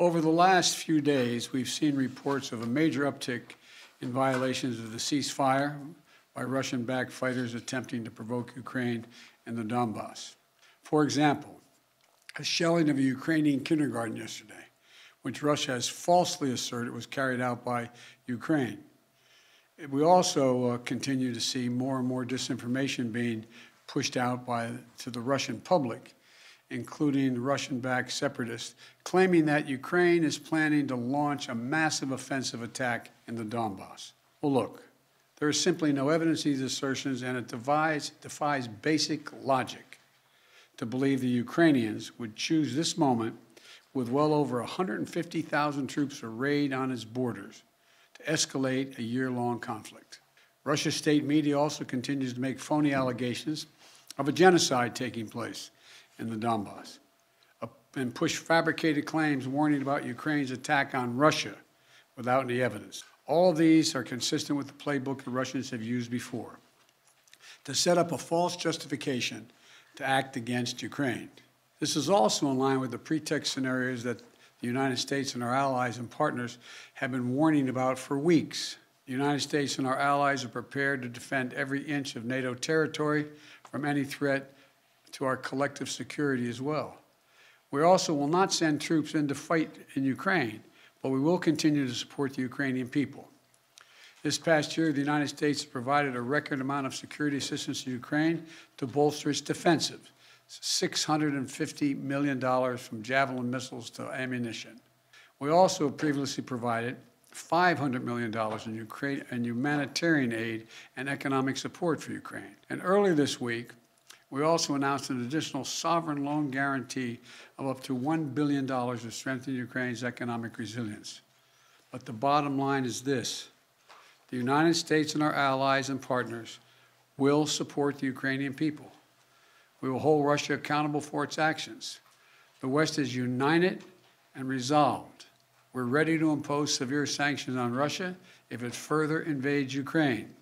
Over the last few days, we've seen reports of a major uptick in violations of the ceasefire by Russian-backed fighters attempting to provoke Ukraine and the Donbass. For example, a shelling of a Ukrainian kindergarten yesterday, which Russia has falsely asserted was carried out by Ukraine. We also continue to see more and more disinformation being pushed out to the Russian public, including Russian-backed separatists, claiming that Ukraine is planning to launch a massive offensive attack in the Donbass. Well, look, there is simply no evidence to these assertions, and it defies basic logic to believe the Ukrainians would choose this moment with well over 150,000 troops arrayed on its borders to escalate a year-long conflict. Russia's state media also continues to make phony allegations of a genocide taking place in the Donbass and push fabricated claims warning about Ukraine's attack on Russia without any evidence. All of these are consistent with the playbook the Russians have used before to set up a false justification to act against Ukraine. This is also in line with the pretext scenarios that the United States and our allies and partners have been warning about for weeks. The United States and our allies are prepared to defend every inch of NATO territory from any threat to our collective security as well. We also will not send troops in to fight in Ukraine, but we will continue to support the Ukrainian people. This past year, the United States provided a record amount of security assistance to Ukraine to bolster its defensive, $650 million from Javelin missiles to ammunition. We also previously provided $500 million in humanitarian aid and economic support for Ukraine. And earlier this week, we also announced an additional sovereign loan guarantee of up to $1 billion to strengthen Ukraine's economic resilience. But the bottom line is this: the United States and our allies and partners will support the Ukrainian people. We will hold Russia accountable for its actions. The West is united and resolved. We're ready to impose severe sanctions on Russia if it further invades Ukraine.